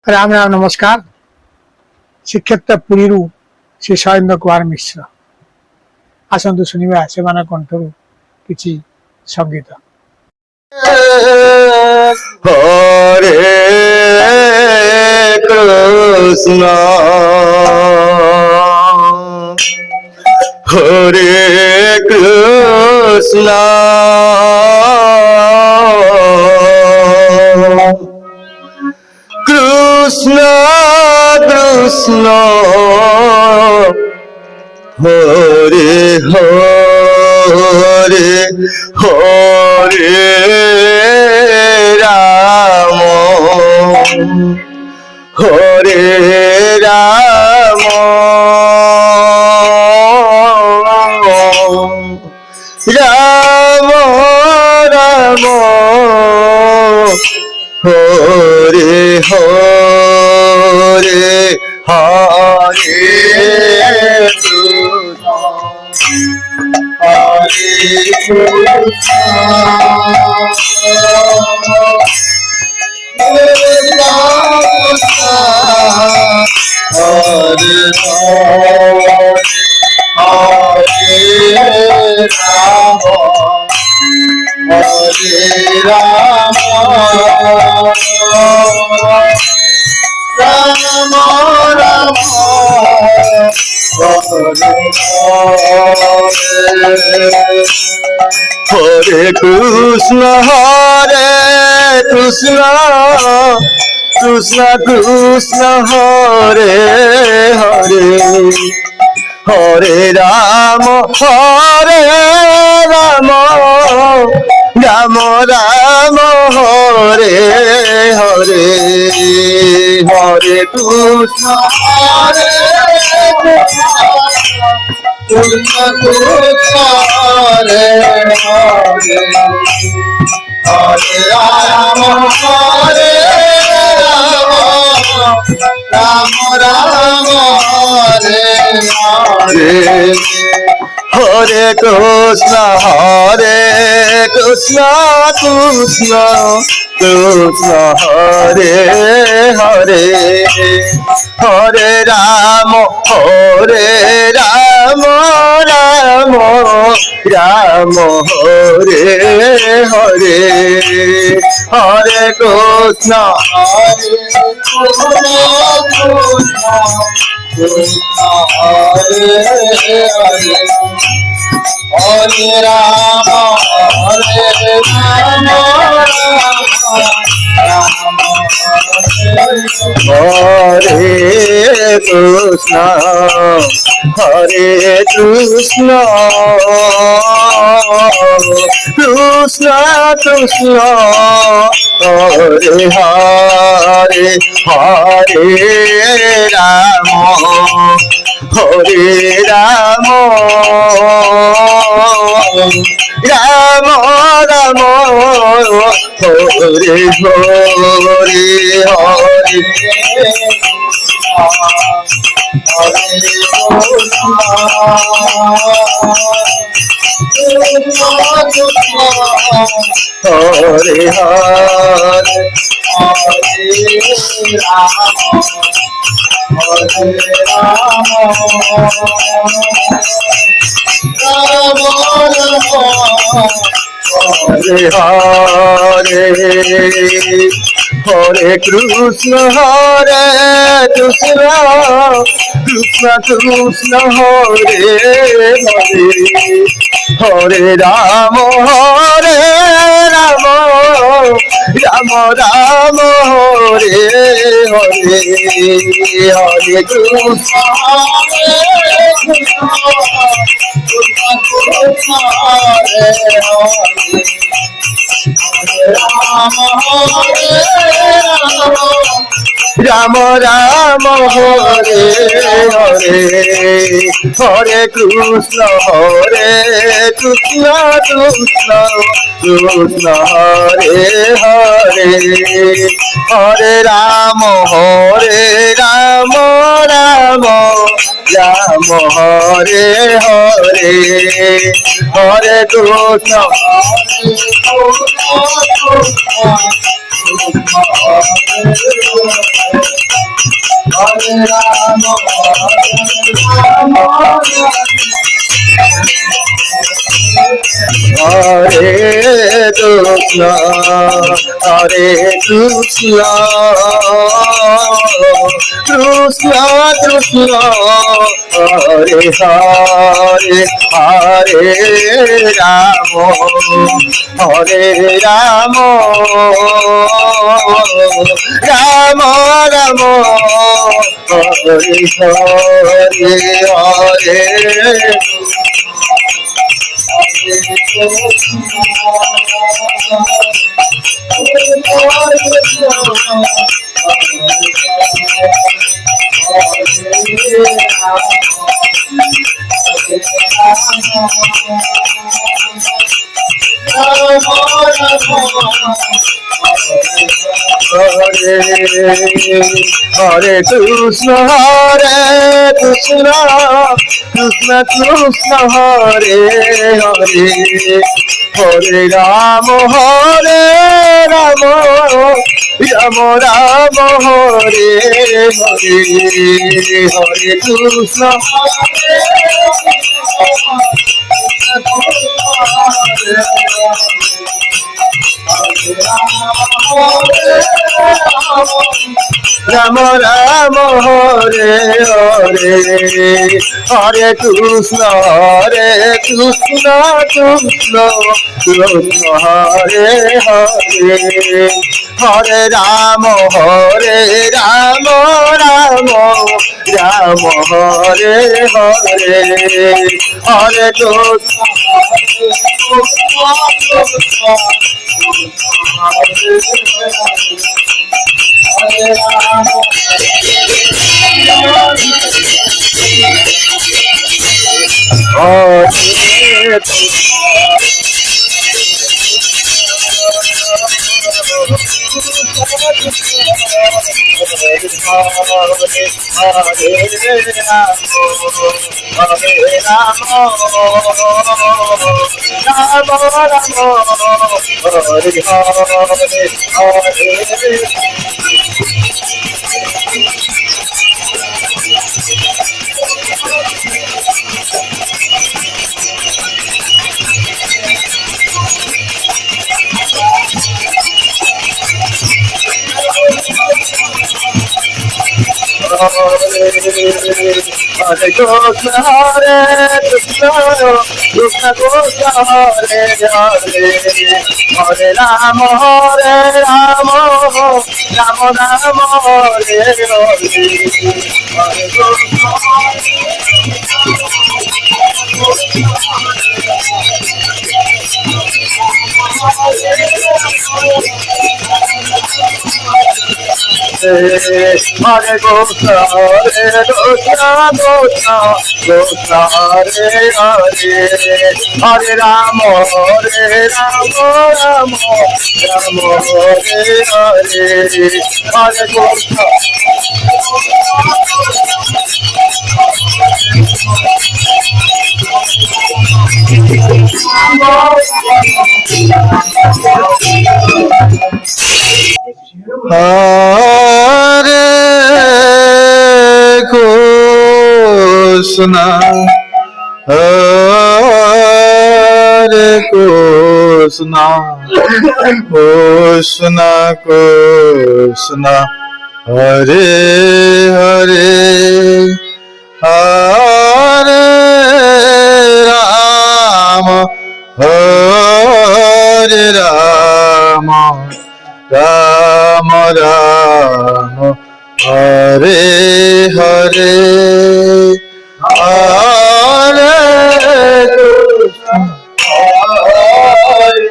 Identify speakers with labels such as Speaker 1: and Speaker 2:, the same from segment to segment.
Speaker 1: राम राम नमस्कार। श्रीक्षेत्र पुरी श्री शैलेन्द्र कुमार मिश्र आसतु शुणा से कंठर किसी संगीत।
Speaker 2: हरे कृष्ण हरे कृष्ण कृष्ण कृष्ण हरे हरे हरे राम हरे राम राम राम हरे हरे हरे हरे कृष्ण कृष्ण कृष्ण हरे हरे हरे राम राम राम हरे हरे हरे कृष्ण हरे कृष्ण कृष्ण हरे हरे हरे राम राम राम हरे हरे हरे कृष्ण कृष्ण कृष्ण हरे हरे हरे राम राम राम हरे हरे हरे कृष्ण हरे हरे हरे राम हरे कृष्ण हरे कृष्ण कृष्ण कृष्ण हरे हरे हरे राम हरे Ram Ram Ram Hare Hare Hare Hare Hare Hare Hare Hare Krishna Krishna Krishna Hare Hare Hare Ram Ram Ram Ram Hare Hare Hare Krishna Ram Ram Hare Hare Hare Krishna Krishna Krishna Hare Hare Hare Ram Ram Ram Hare Hare Hare Krishna Hare Krishna, Hare Krishna, Krishna Krishna, Hare Hare, Hare Rama, Hare Rama, Rama Rama, Hare Hare, Hare Hare Krishna, Hare Krishna, Krishna Krishna, Hare Hare, Hare Rama, Hare Rama, Rama Rama, Hare Hare, Hare Krishna, Rama Rama, Hare Hare, Hare Krishna, Hare Krishna, Krishna Krishna, Hare Hare, Hare Rama, Hare Rama, Rama Rama, Hare Hare, Hare Krishna, Hare Krishna, Hare Krishna, Krishna Krishna, Hare Hare, Hare Rama, Hare Rama, Rama Rama, Hare Hare, Hare Krishna. Hare Krishna, Hare Krishna, Krishna Hare Hare, Hare Rama, Hare Rama, Rama Rama, Hare Hare, Hare Krishna. Hare Krishna, Hare Krishna, Krishna Krishna, Hare Hare, Hare Rama, Hare Rama, Rama Rama, Hare Hare, Hare Krishna, Hare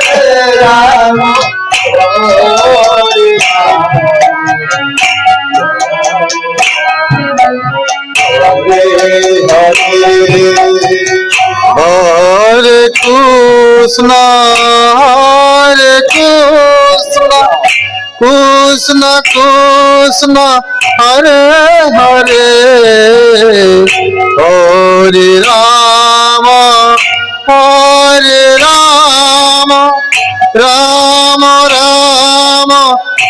Speaker 2: Hare Rama, Hare Hare Krishna, Hare Krishna, Krishna Krishna, Hare Hare, Hare Rama, Ram Ram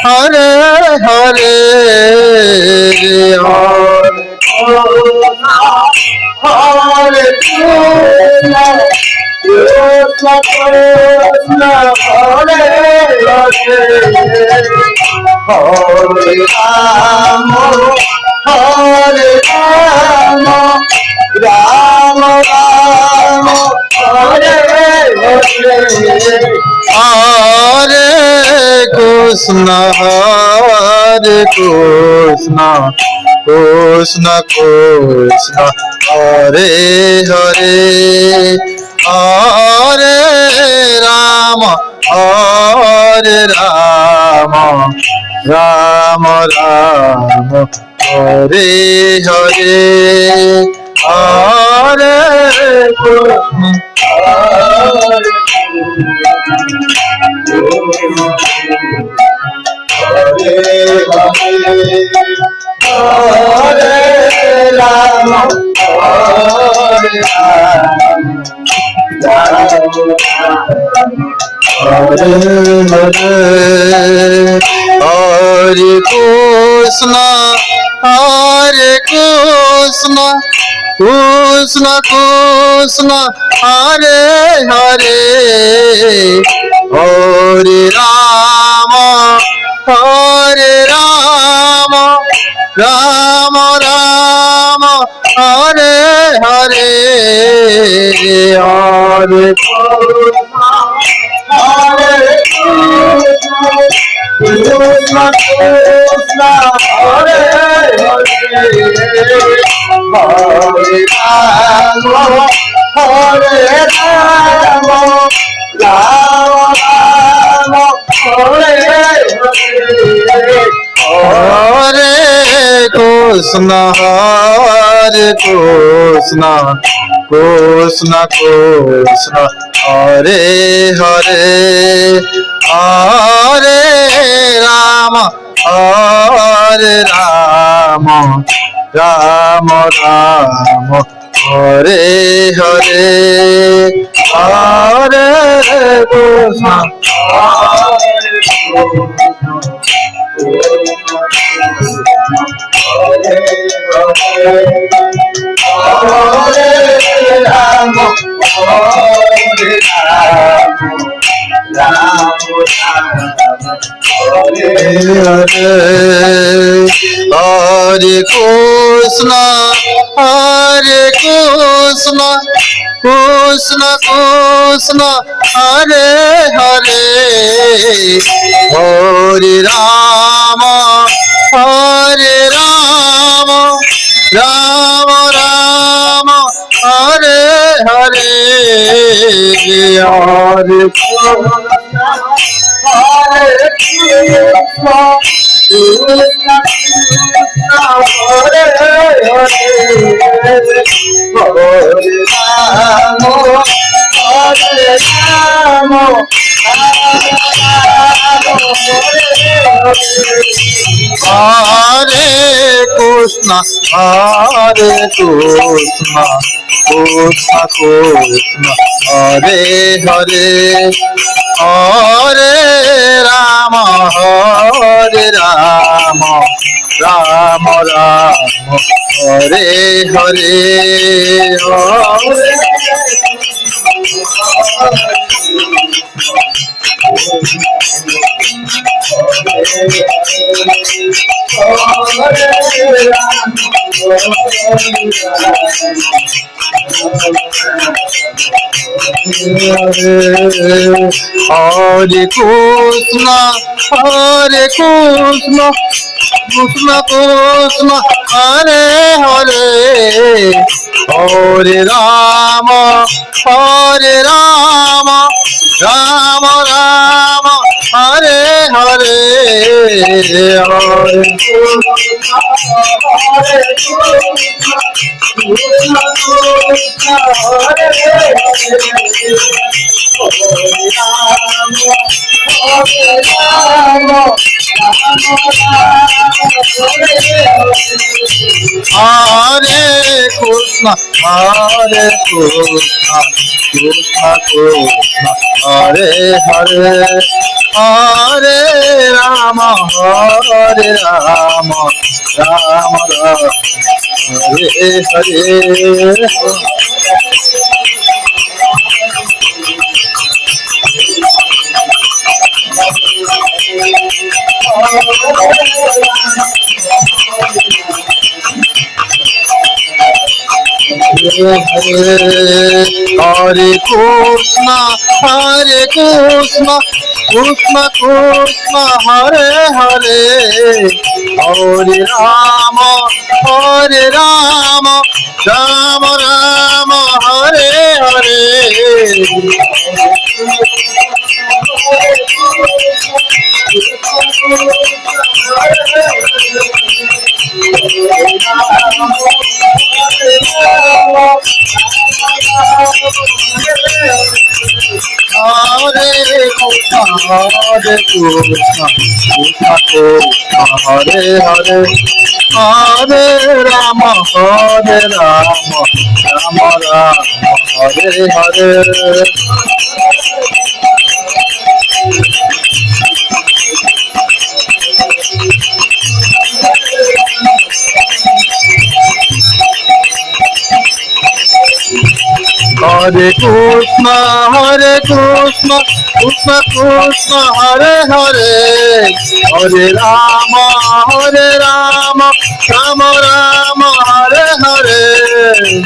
Speaker 2: Hare Hare Hare Hare Krishna Krishna Krishna Hare Hare Hare Ram Ram Ram Hare Hare Hare Krishna Krishna Krishna Hare Hare Hare Ram Ram Ram Hare Hare Hare Krishna Hare Hare Ram Hare Hare Hare Hare Krishna Krishna Krishna Hare Hare Hare Ram Ram Ram Hare Hare Hare Krishna Krishna Hare Hare Hare Ram Ram Ram Hare Hare Krishna Krishna Krishna Krishna Hare Hare Hare Ram Ram Ram Hare Hare Hare Krishna হরে রাম হরে Krishna Krishna Krishna Hare Hare Hare Ram Ram Ram Hare Hare Hare Hare Krishna Krishna Krishna Hare Hare Hare Ram Ram Ram Hare Hare Hare Krishna Krishna Krishna Hare Hare Hare Ram Ram Ram Hare Hare Hare Hare Krishna, Hare Krishna, Krishna Krishna, Hare Hare, Hare Rama, Hare Rama, Rama Rama, Hare Hare. Hare Krishna, Hare Krishna, Krishna Krishna, Hare Hare, Hare Rama, Hare Rama, Rama Rama, Hare Hare. Hare Krishna, Hare Krishna, Krishna Krishna, Hare Hare, Hare Rama, Hare Rama, Rama Rama, Hare Hare. Hare Krishna, Hare Krishna, Krishna Krishna, Hare Hare, Hare Rama, Hare Rama, Rama Rama, Hare Hare.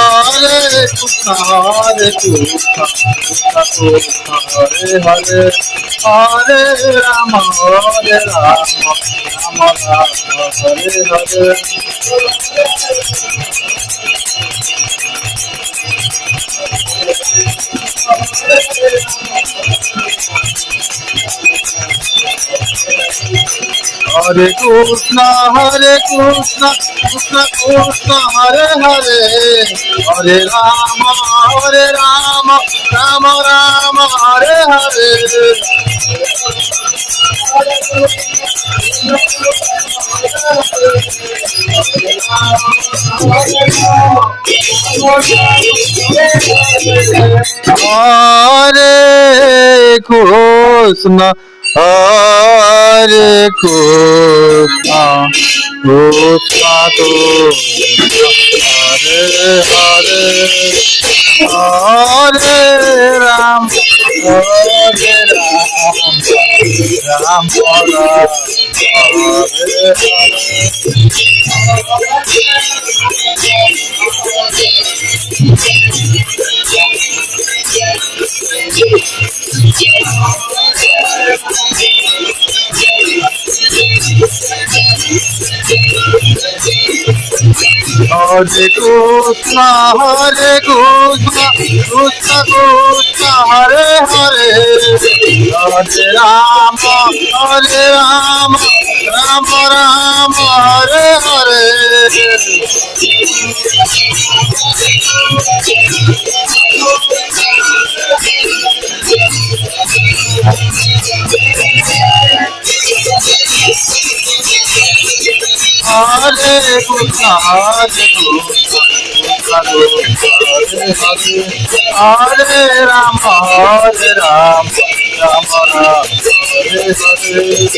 Speaker 2: Hare Krishna, Hare Krishna, Krishna Krishna, Hare Hare, Hare Rama, Hare Rama, Rama Rama, Hare Hare. Hare Krishna, Hare Krishna, Krishna Krishna, Hare Hare, Hare Rama, Hare Rama, Rama Rama, Hare Hare. Hare Krishna, Hare Krishna, Krishna Krishna, Hare Hare, Hare Ram, Hare Ram, Ram Ram, Hare Hare Krishna, Hare Krishna, Krishna Krishna, Hare Hare, Hare Rama, Hare Rama, Rama Rama, Hare Hare. Hare Krishna, Hare Krishna, Hare Rama, Hare Rama, Rama Rama, Hare Hare.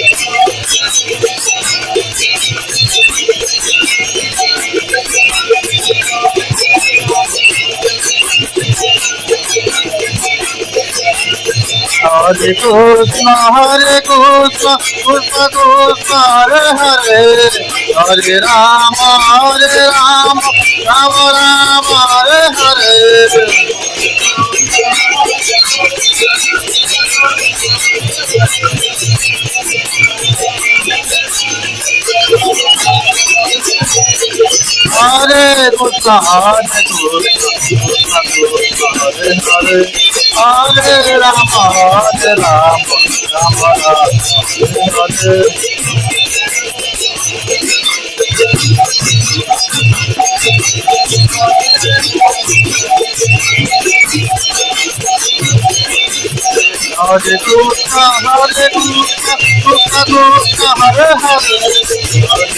Speaker 2: Hare Krishna, Hare Krishna, Krishna Krishna, Hare Hare, Hare Rama, Hare Rama, Rama Rama, Hare Hare. Hare Krishna, Hare Krishna, Krishna Krishna, Hare Hare, Hare Rama, Hare Rama, Rama Rama, Hare Hare. Hare Krishna, Hare Krishna, Krishna Krishna, Hare Hare, Hare